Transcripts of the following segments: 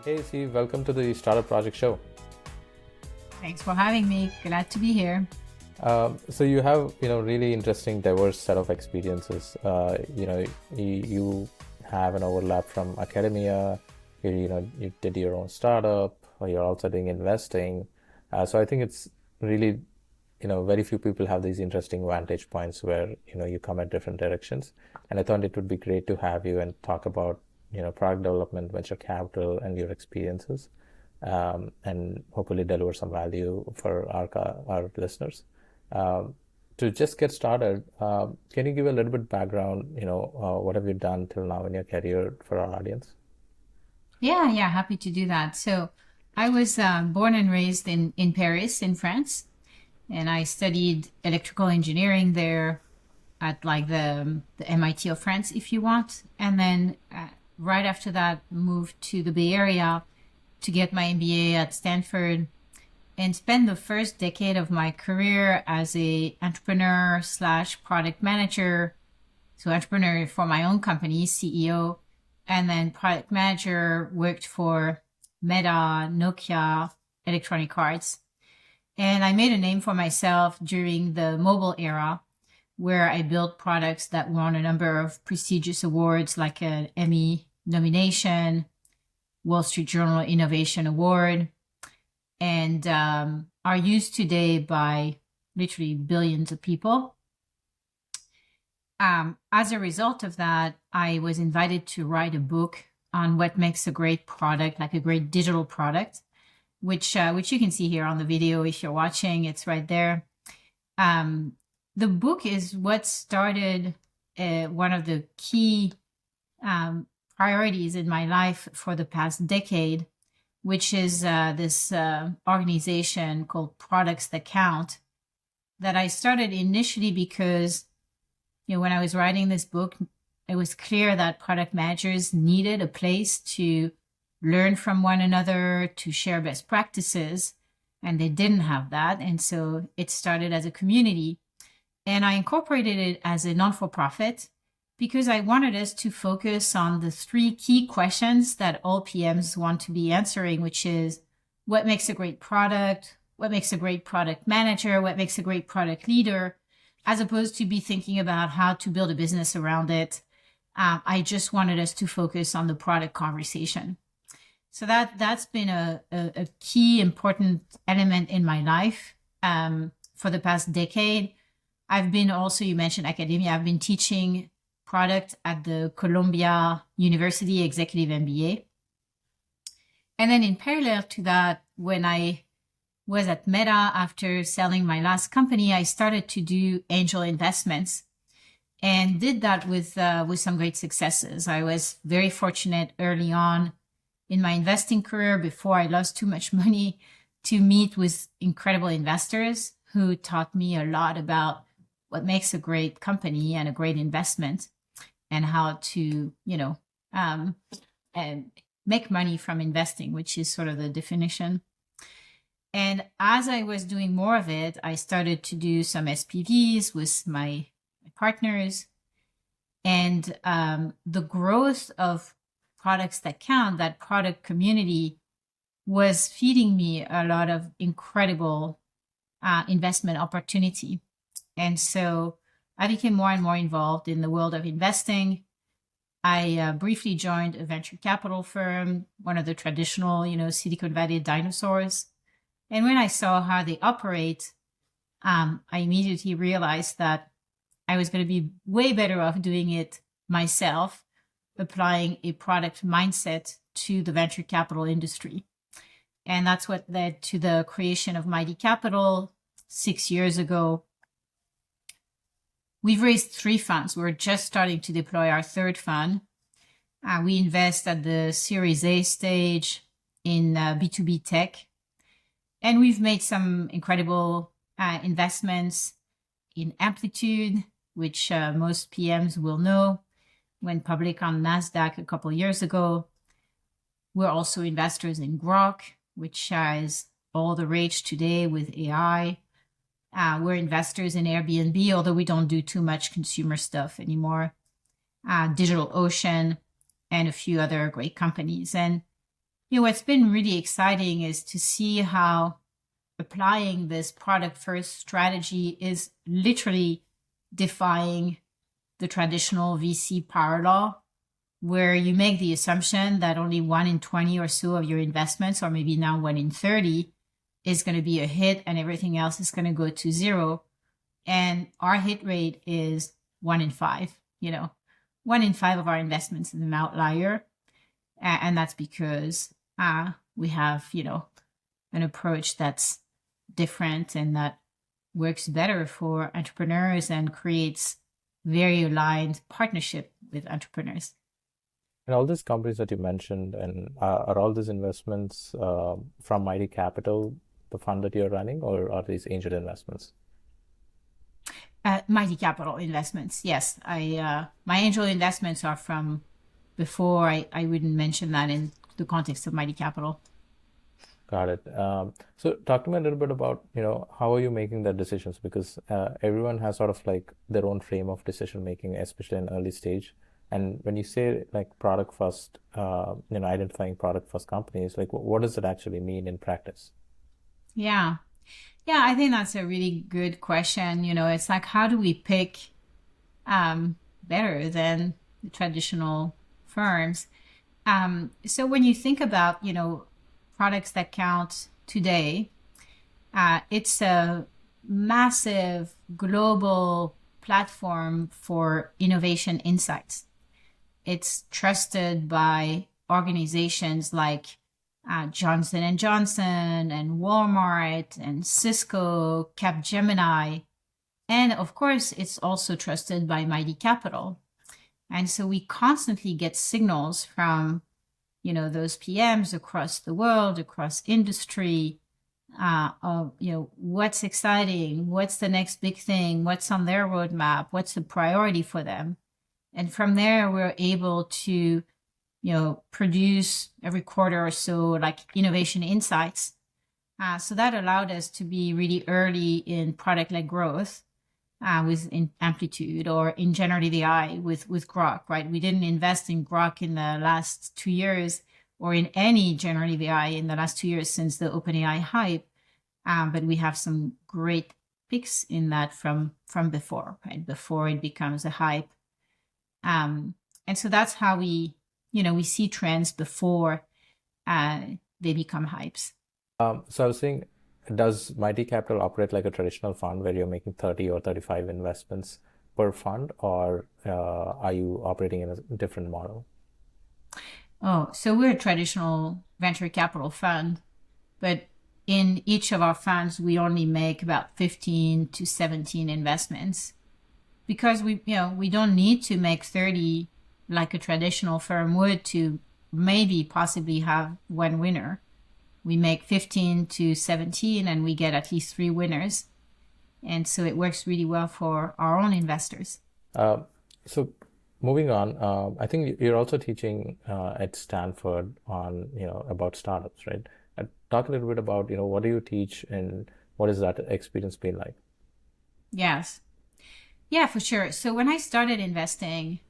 Hey, Steve, welcome to the Startup Project Show. Thanks for having me. Glad to be here. So you have, really interesting, diverse set of experiences. You have an overlap from academia. You did your own startup, or you're also doing investing. So I think it's really, very few people have these interesting vantage points where, you come at different directions. And I thought it would be great to have you and talk about, product development, venture capital, and your experiences, and hopefully deliver some value for our listeners. Um, to just get started, can you give a little bit background? What have you done till now in your career for our audience? Yeah, happy to do that. So, I was born and raised in Paris, in France, and I studied electrical engineering there at like the MIT of France, if you want. And then right after that, moved to the Bay Area to get my MBA at Stanford and spent the first decade of my career as a entrepreneur slash product manager. So entrepreneur for my own company, CEO, and then product manager, worked for Meta, Nokia, Electronic Arts. And I made a name for myself during the mobile era where I built products that won a number of prestigious awards like an Emmy nomination, Wall Street Journal Innovation Award, and are used today by literally billions of people. As a result of that, I was invited to write a book on what makes a great product, like a great digital product, which you can see here on the video if you're watching. It's right there. The book is what started one of the key priorities in my life for the past decade, which is this organization called Products That Count, that I started initially because, when I was writing this book, it was clear that product managers needed a place to learn from one another, to share best practices, and they didn't have that. And so it started as a community. And I incorporated it as a non-for-profit because I wanted us to focus on the three key questions that all PMs want to be answering, which is what makes a great product, what makes a great product manager, what makes a great product leader, as opposed to be thinking about how to build a business around it. I just wanted us to focus on the product conversation. So that's been a key important element in my life for the past decade. I've been also, you mentioned academia, I've been teaching product at the Columbia University Executive MBA. And then in parallel to that, when I was at Meta after selling my last company, I started to do angel investments and did that with some great successes. I was very fortunate early on in my investing career, before I lost too much money, to meet with incredible investors who taught me a lot about what makes a great company and a great investment, and how to, and make money from investing, which is sort of the definition. And as I was doing more of it, I started to do some SPVs with my partners. And the growth of Products That Count, that product community, was feeding me a lot of incredible investment opportunity. And so I became more and more involved in the world of investing. I briefly joined a venture capital firm, one of the traditional, Silicon Valley dinosaurs. And when I saw how they operate, I immediately realized that I was going to be way better off doing it myself, applying a product mindset to the venture capital industry. And that's what led to the creation of Mighty Capital 6 years ago. We've raised 3 funds. We're just starting to deploy our third fund. We invest at the Series A stage in B2B tech. And we've made some incredible investments in Amplitude, which most PMs will know, went public on NASDAQ a couple of years ago. We're also investors in Grok, which is all the rage today with AI. We're investors in Airbnb, although we don't do too much consumer stuff anymore. DigitalOcean, and a few other great companies. And What's been really exciting is to see how applying this product first strategy is literally defying the traditional VC power law, where you make the assumption that only 1 in 20 or so of your investments, or maybe now 1 in 30, is going to be a hit and everything else is going to go to zero. And our hit rate is 1 in 5. 1 in 5 of our investments is an outlier. And that's because we have, an approach that's different and that works better for entrepreneurs and creates very aligned partnership with entrepreneurs. And all these companies that you mentioned, and are all these investments from Mighty Capital, the fund that you're running, or are these angel investments? Mighty Capital investments, yes. My angel investments are from before. I wouldn't mention that in the context of Mighty Capital. Got it. So talk to me a little bit about, how are you making the decisions? Because everyone has sort of like their own frame of decision making, especially in early stage. And when you say like product first, identifying product first companies, like what does it actually mean in practice? Yeah. Yeah, I think that's a really good question. It's like, how do we pick better than the traditional firms? So when you think about, products that count today, it's a massive global platform for innovation insights. It's trusted by organizations like Johnson and Johnson and Walmart and Cisco, Capgemini. And of course, it's also trusted by Mighty Capital. And so we constantly get signals from, those PMs across the world, across industry, of, what's exciting, what's the next big thing, what's on their roadmap, what's the priority for them. And from there, we're able to, produce every quarter or so like innovation insights. So that allowed us to be really early in product-led growth with in Amplitude, or in generative AI with Grok, right? We didn't invest in Grok in the last 2 years, or in any generative AI in the last 2 years since the OpenAI hype. But we have some great picks in that from before, right? Before it becomes a hype. And so that's how we see trends before they become hypes. So I was saying, does Mighty Capital operate like a traditional fund where you're making 30 or 35 investments per fund, or are you operating in a different model? Oh, so we're a traditional venture capital fund, but in each of our funds, we only make about 15 to 17 investments, because we don't need to make 30 like a traditional firm would to maybe possibly have one winner. We make 15 to 17 and we get at least 3 winners. And so it works really well for our own investors. So moving on, I think you're also teaching at Stanford on, about startups, right? Talk a little bit about, what do you teach and what has that experience been like? Yes. Yeah, for sure. So when I started investing,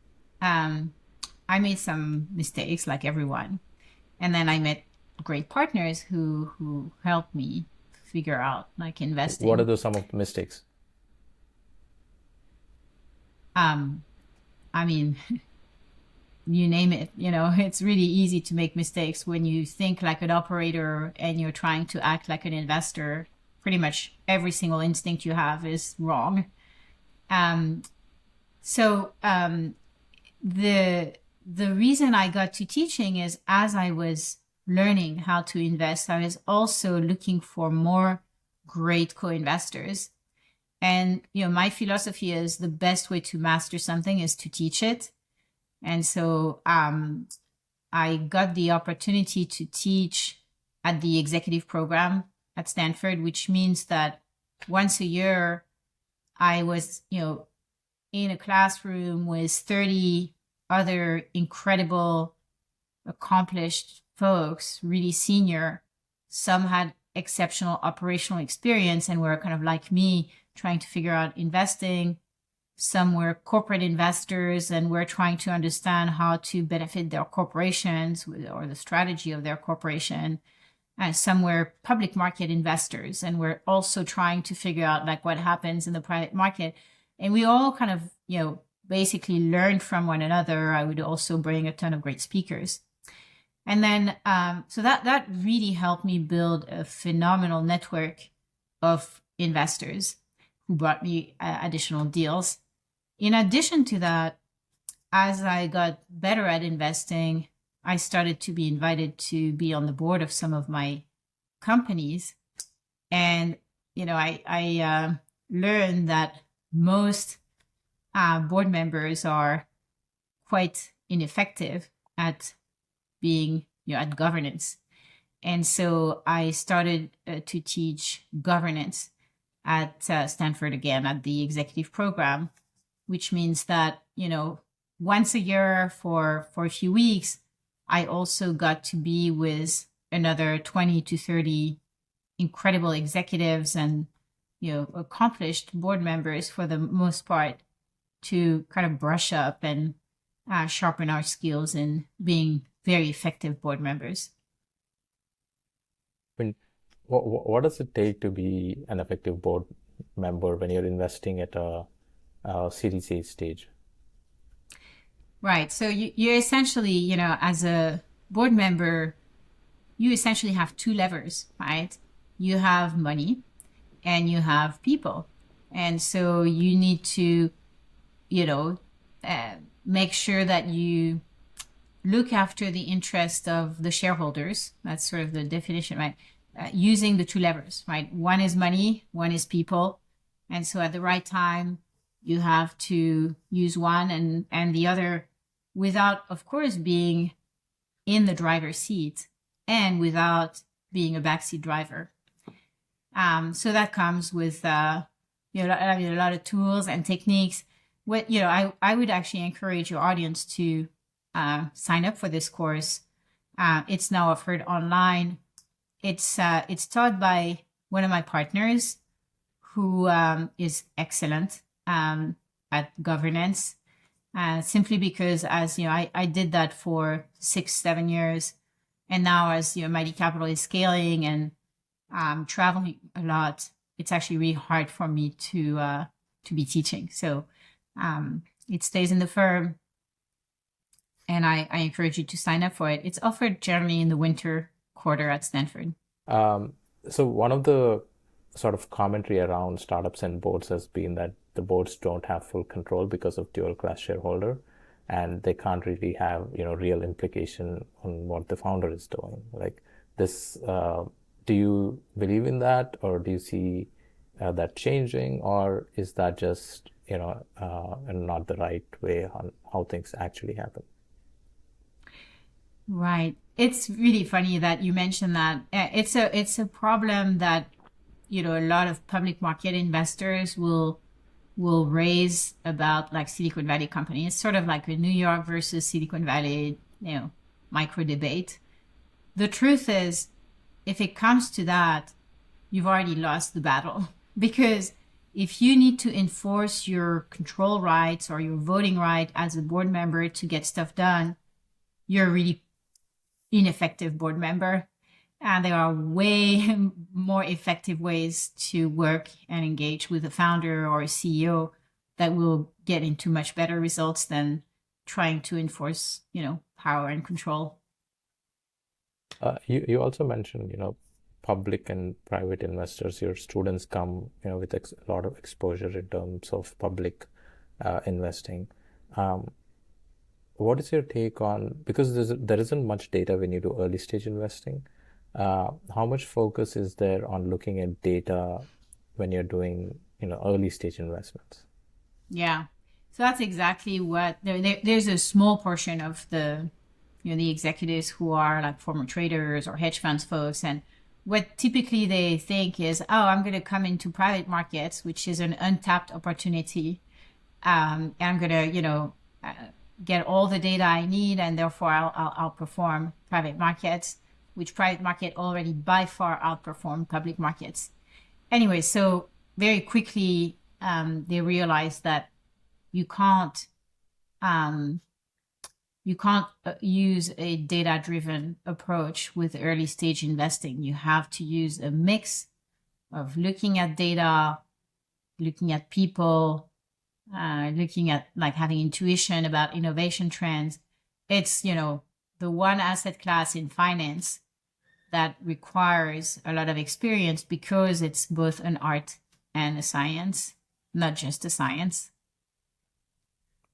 I made some mistakes like everyone. And then I met great partners who helped me figure out like investing. What are some of the mistakes? I mean, you name it, it's really easy to make mistakes when you think like an operator and you're trying to act like an investor. Pretty much every single instinct you have is wrong. So the reason I got to teaching is, as I was learning how to invest, I was also looking for more great co-investors. And, my philosophy is the best way to master something is to teach it. And so I got the opportunity to teach at the executive program at Stanford, which means that once a year I was, in a classroom with 30 other incredible, accomplished folks, really senior. Some had exceptional operational experience and were kind of like me, trying to figure out investing. Some were corporate investors and were trying to understand how to benefit their corporations or the strategy of their corporation. And some were public market investors and were also trying to figure out like what happens in the private market. And we all kind of, basically learned from one another. I would also bring a ton of great speakers. And then, so that really helped me build a phenomenal network of investors who brought me additional deals. In addition to that, as I got better at investing, I started to be invited to be on the board of some of my companies. And, I learned that most board members are quite ineffective at being, at governance. And so I started to teach governance at Stanford again at the executive program, which means that, once a year for a few weeks, I also got to be with another 20 to 30 incredible executives and, accomplished board members for the most part to kind of brush up and sharpen our skills in being very effective board members. What does it take to be an effective board member when you're investing at a Series A stage? Right. So you're essentially, as a board member, you essentially have two levers, right? You have money and you have people. And so you need to, make sure that you look after the interest of the shareholders. That's sort of the definition, right? Using the two levers, right? One is money, one is people. And so at the right time, you have to use one and the other without, of course, being in the driver's seat and without being a backseat driver. So that comes with, a lot of tools and techniques. I would actually encourage your audience to sign up for this course. It's now offered online. It's taught by one of my partners who is excellent at governance, simply because as I did that for 6-7 years, and now as Mighty Capital is scaling and traveling a lot, it's actually really hard for me to be teaching. So it stays in the firm, and I encourage you to sign up for it. It's offered generally in the winter quarter at Stanford. So one of the sort of commentary around startups and boards has been that the boards don't have full control because of dual class shareholder, and they can't really have real implication on what the founder is doing. Like this, do you believe in that, or do you see that changing, or is that just not the right way on how things actually happen? Right. It's really funny that you mentioned that. It's a problem that a lot of public market investors will raise about like Silicon Valley companies. It's sort of like a New York versus Silicon Valley, micro debate. The truth is, if it comes to that, you've already lost the battle, because if you need to enforce your control rights or your voting right as a board member to get stuff done, you're a really ineffective board member. And there are way more effective ways to work and engage with a founder or a CEO that will get into much better results than trying to enforce, power and control. You also mentioned, public and private investors. Your students come, with a lot of exposure in terms of public investing. What is your take on, because there isn't much data when you do early stage investing. How much focus is there on looking at data when you're doing, early stage investments? Yeah. So that's exactly what there's a small portion of the executives who are like former traders or hedge funds folks, and what typically they think is, oh, I'm going to come into private markets, which is an untapped opportunity, and I'm going to get all the data I need, and therefore I'll outperform private markets, which private market already by far outperform public markets. Anyway, so very quickly they realized that you can't um, use a data-driven approach with early stage investing. You have to use a mix of looking at data, looking at people, looking at like having intuition about innovation trends. It's, the one asset class in finance that requires a lot of experience because it's both an art and a science, not just a science.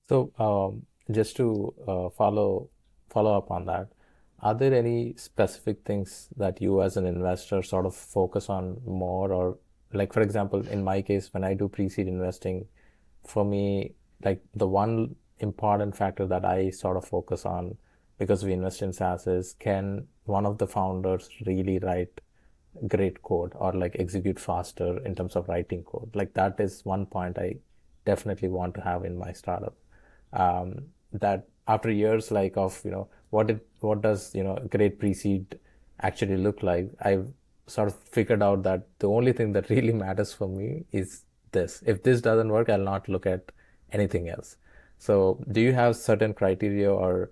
So, just to follow up on that, are there any specific things that you as an investor sort of focus on more, or like for example, in my case, when I do pre-seed investing, for me, like the one important factor that I sort of focus on because we invest in SaaS is, can one of the founders really write great code or like execute faster in terms of writing code? Like that is one point I definitely want to have in my startup. That after years like of what does great pre-seed actually look like, I've sort of figured out that the only thing that really matters for me is this. If this doesn't work, I'll not look at anything else. So do you have certain criteria or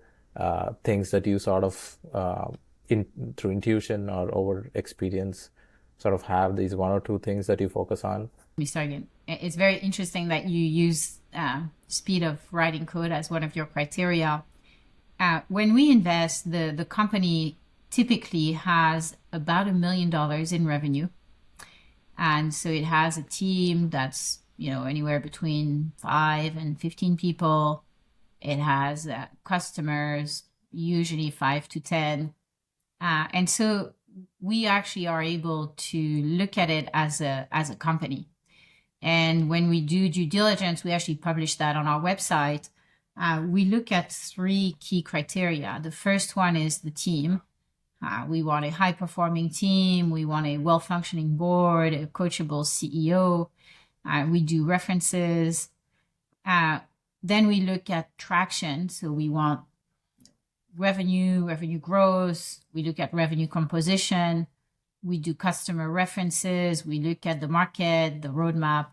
things that you sort of through intuition or over experience sort of have these one or two things that you focus on? Let me start again. It's very interesting that you use speed of writing code as one of your criteria. When we invest, the company typically has about $1 million in revenue. And so it has a team that's, anywhere between 5 and 15 people. It has customers, usually 5 to 10. And so we actually are able to look at it as a company. And when we do due diligence, we actually publish that on our website. We look at 3 key criteria. The first one is the team. We want a high-performing team. We want a well-functioning board, a coachable CEO. We do references. Then we look at traction. So we want revenue growth. We look at revenue composition. We do customer references. We look at the market, the roadmap,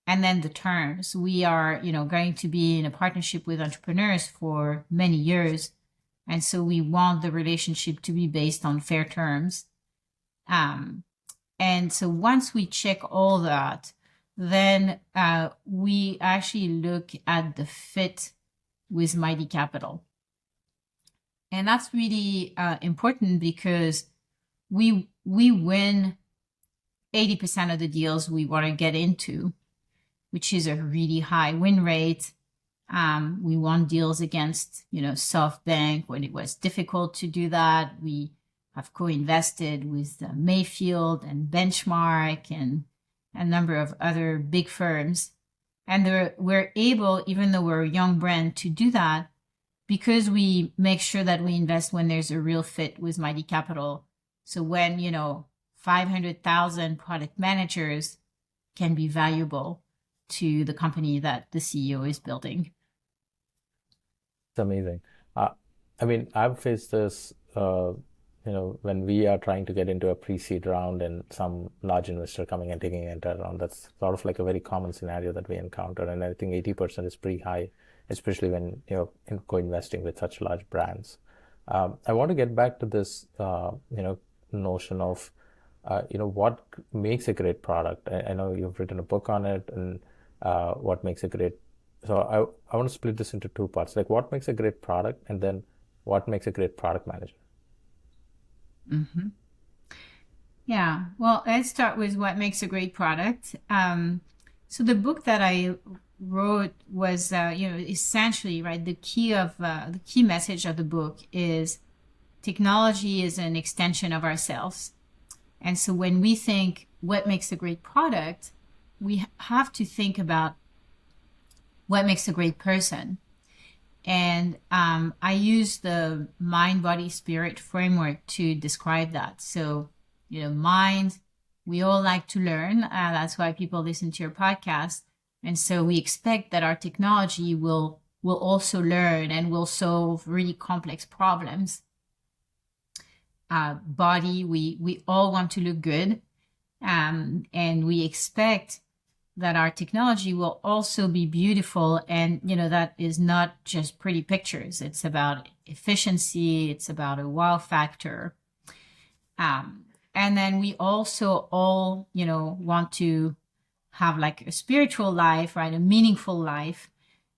and then the terms. We are, going to be in a partnership with entrepreneurs for many years. And so we want the relationship to be based on fair terms. And so once we check all that, then we actually look at the fit with Mighty Capital. And that's really important because we win 80% of the deals we want to get into, which is a really high win rate. We won deals against, SoftBank when it was difficult to do that. We have co-invested with Mayfield and Benchmark and a number of other big firms. And we're able, even though we're a young brand, to do that because we make sure that we invest when there's a real fit with Mighty Capital. So when, 500,000 product managers can be valuable to the company that the CEO is building. It's amazing. I mean, I've faced this, when we are trying to get into a pre-seed round and some large investor coming and taking an entire round. That's sort of like a very common scenario that we encounter. And I think 80% is pretty high, especially when you're co-investing with such large brands. I want to get back to this, notion of, what makes a great product. I know you've written a book on it, and what makes a great. So I want to split this into 2 parts. Like what makes a great product, and then what makes a great product manager. Mm-hmm. Yeah. Well, let's start with what makes a great product. So the book that I wrote was, essentially, right. The key message of the book is technology is an extension of ourselves. And so when we think what makes a great product, we have to think about what makes a great person. And I use the mind, body, spirit framework to describe that. So, mind, we all like to learn. That's why people listen to your podcast. And so we expect that our technology will also learn and will solve really complex problems. Body, we all want to look good. And we expect that our technology will also be beautiful, and that is not just pretty pictures. It's about efficiency, it's about a wow factor. And then we also all want to have like a spiritual life, right? A meaningful life.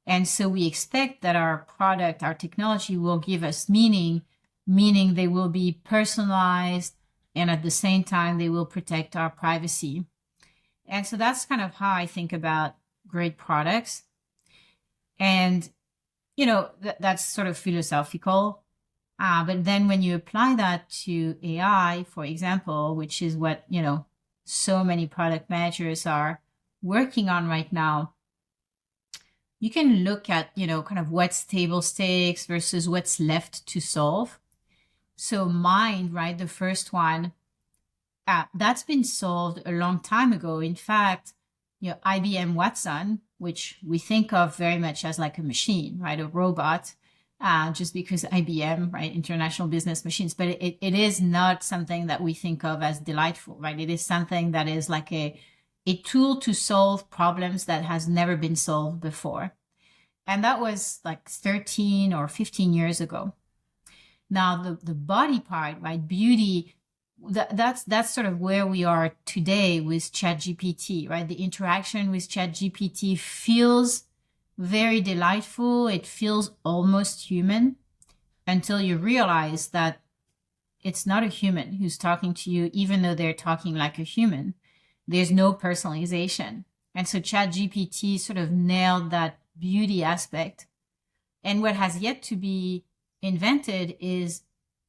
And so we expect that our product, our technology will give us meaning they will be personalized, and at the same time they will protect our privacy. And so that's kind of how I think about great products. And, that's sort of philosophical. But then when you apply that to AI, for example, which is what, so many product managers are working on right now, you can look at, kind of what's table stakes versus what's left to solve. So Mind, right, the first one, that's been solved a long time ago. In fact, IBM Watson, which we think of very much as like a machine, right, a robot, just because IBM, right, International Business Machines, but it is not something that we think of as delightful, right? It is something that is like a tool to solve problems that has never been solved before. And that was like 13 or 15 years ago. Now, the body part, right, beauty, that's sort of where we are today with ChatGPT, right? The interaction with ChatGPT feels very delightful. It feels almost human until you realize that it's not a human who's talking to you, even though they're talking like a human. There's no personalization. And so ChatGPT sort of nailed that beauty aspect. And what has yet to be invented is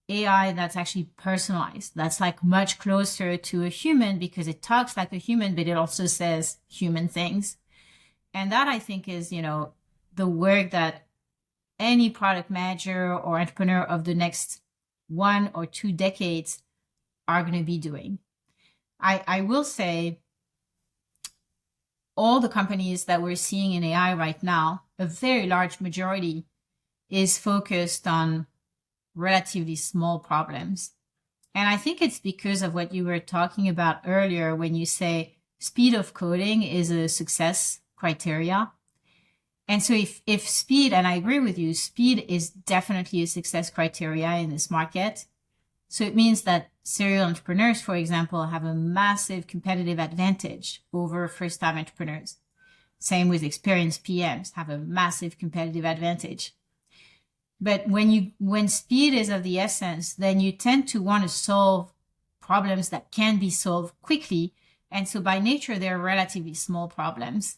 AI that's actually personalized. That's like much closer to a human because it talks like a human, but it also says human things. And that, I think, is, the work that any product manager or entrepreneur of the next 1 or 2 decades are going to be doing. I will say all the companies that we're seeing in AI right now, a very large majority is focused on relatively small problems. And I think it's because of what you were talking about earlier when you say speed of coding is a success criteria. And so if speed, and I agree with you, speed is definitely a success criteria in this market. So it means that serial entrepreneurs, for example, have a massive competitive advantage over first-time entrepreneurs. Same with experienced PMs, have a massive competitive advantage. But when speed is of the essence, then you tend to want to solve problems that can be solved quickly. And so by nature, they're relatively small problems.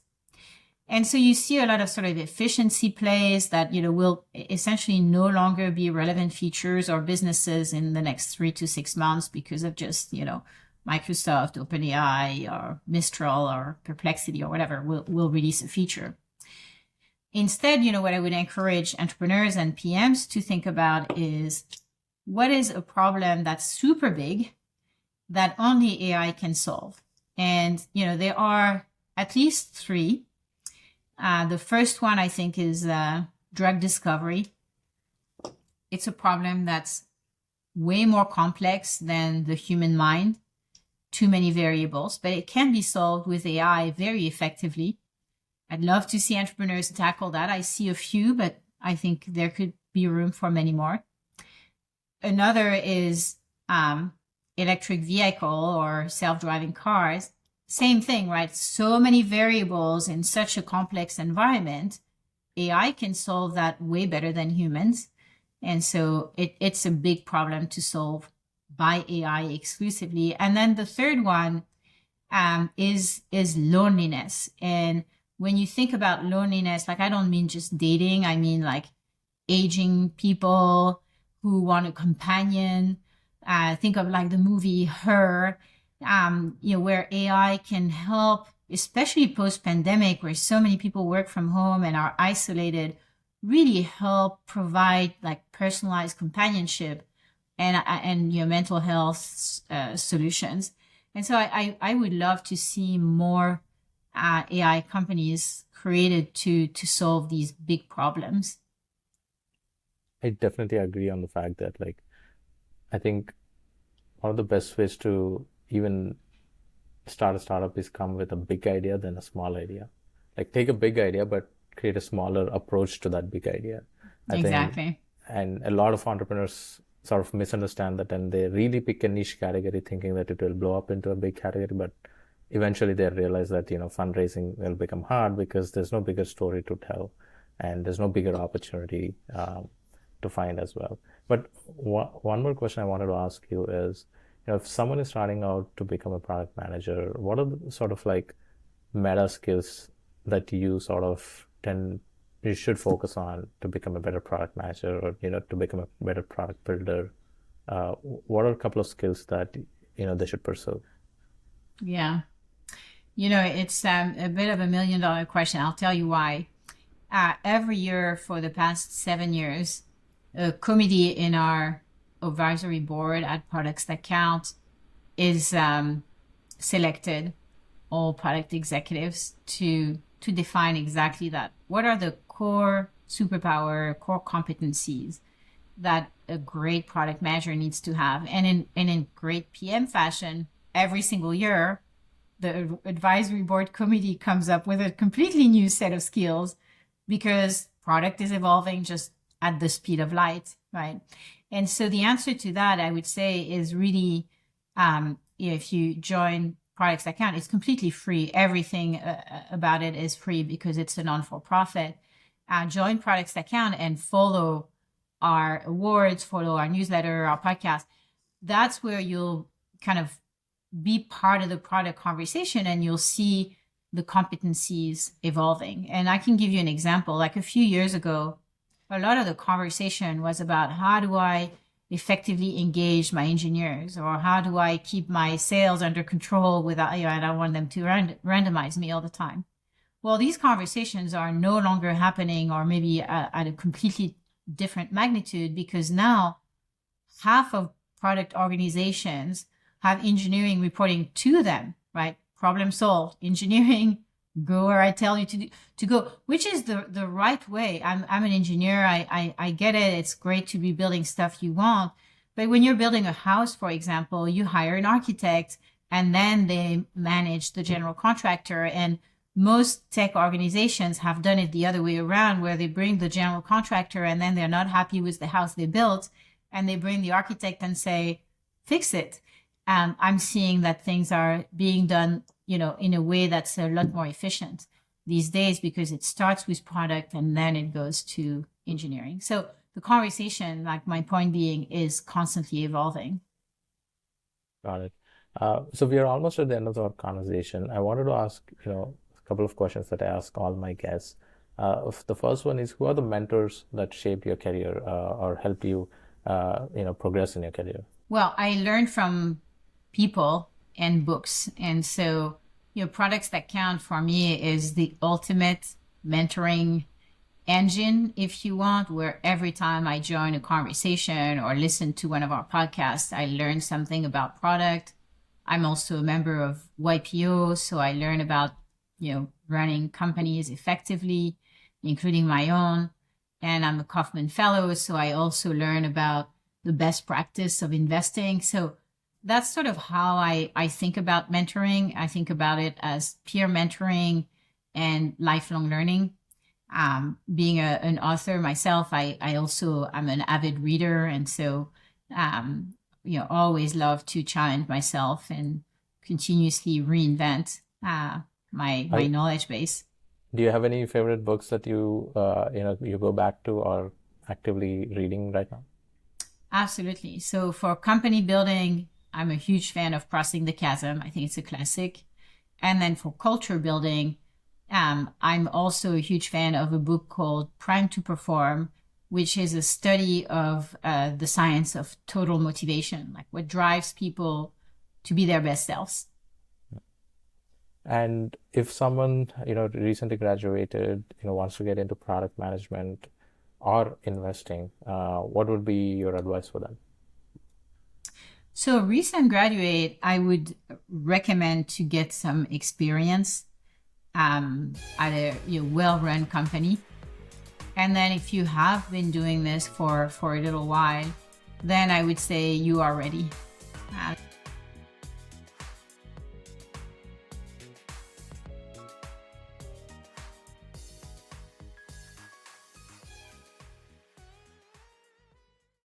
And so you see a lot of sort of efficiency plays that, will essentially no longer be relevant features or businesses in the next 3 to 6 months because of just, Microsoft, OpenAI, or Mistral, or Perplexity, or whatever will release a feature. Instead, what I would encourage entrepreneurs and PMs to think about is what is a problem that's super big that only AI can solve? And, there are at least 3. The first one, I think, is drug discovery. It's a problem that's way more complex than the human mind, too many variables, but it can be solved with AI very effectively. I'd love to see entrepreneurs tackle that. I see a few, but I think there could be room for many more. Another is electric vehicle or self-driving cars. Same thing, right? So many variables in such a complex environment. AI can solve that way better than humans. And so it's a big problem to solve by AI exclusively. And then the third one is loneliness. And when you think about loneliness, like I don't mean just dating, I mean like aging people who want a companion. Think of like the movie Her, where AI can help, especially post-pandemic, where so many people work from home and are isolated, really help provide like personalized companionship and mental health solutions. And so I would love to see more AI companies created to solve these big problems. I definitely agree on the fact that, like, I think one of the best ways to even start a startup is come with a big idea than a small idea. Like take a big idea, but create a smaller approach to that big idea. I think, Exactly. and a lot of entrepreneurs sort of misunderstand that and they really pick a niche category thinking that it will blow up into a big category, but eventually they realize that, fundraising will become hard because there's no bigger story to tell and there's no bigger opportunity to find as well. But one more question I wanted to ask you is, if someone is starting out to become a product manager, what are the sort of like meta skills that you sort of tend you should focus on to become a better product manager or to become a better product builder? What are a couple of skills that they should pursue? Yeah. It's a bit of $1 million question. I'll tell you why. Every year for the past 7 years, a committee in our advisory board at Products That Count is selected all product executives to define exactly that. What are the core core competencies that a great product manager needs to have? And in great PM fashion, every single year, the advisory board committee comes up with a completely new set of skills because product is evolving just at the speed of light, right? And so the answer to that, I would say, is really, if you join Products That Count, it's completely free. Everything about it is free because it's a non-for-profit. Join Products That Count and follow our awards, follow our newsletter, our podcast. That's where you'll kind of be part of the product conversation and you'll see the competencies evolving. And I can give you an example. Like a few years ago, a lot of the conversation was about how do I effectively engage my engineers, or how do I keep my sales under control without, I don't want them to randomize me all the time. Well, these conversations are no longer happening, or maybe at a completely different magnitude, because now half of product organizations have engineering reporting to them, right? Problem solved. Engineering, go where I tell you to go, which is the right way. I'm an engineer. I get it. It's great to be building stuff you want. But when you're building a house, for example, you hire an architect and then they manage the general contractor. And most tech organizations have done it the other way around, where they bring the general contractor and then they're not happy with the house they built. And they bring the architect and say, fix it. I'm seeing that things are being done, in a way that's a lot more efficient these days because it starts with product and then it goes to engineering. So the conversation, like my point being, is constantly evolving. Got it. So we are almost at the end of our conversation. I wanted to ask, a couple of questions that I ask all my guests. The first one is, who are the mentors that shaped your career or help you, progress in your career? Well, I learned from people and books. And so, Products That Count for me is the ultimate mentoring engine, if you want, where every time I join a conversation or listen to one of our podcasts, I learn something about product. I'm also a member of YPO, so I learn about, running companies effectively, including my own. And I'm a Kaufman Fellow, so I also learn about the best practice of investing. So that's sort of how I think about mentoring. I think about it as peer mentoring and lifelong learning. Being an author myself, I'm an avid reader. And so, always love to challenge myself and continuously reinvent my knowledge base. Do you have any favorite books that you go back to or actively reading right now? Absolutely. So for company building, I'm a huge fan of Crossing the Chasm. I think it's a classic. And then for culture building, I'm also a huge fan of a book called Prime to Perform, which is a study of the science of total motivation, like what drives people to be their best selves. And if someone, recently graduated, wants to get into product management or investing, what would be your advice for them? So a recent graduate, I would recommend to get some experience at a well-run company. And then if you have been doing this for a little while, then I would say you are ready.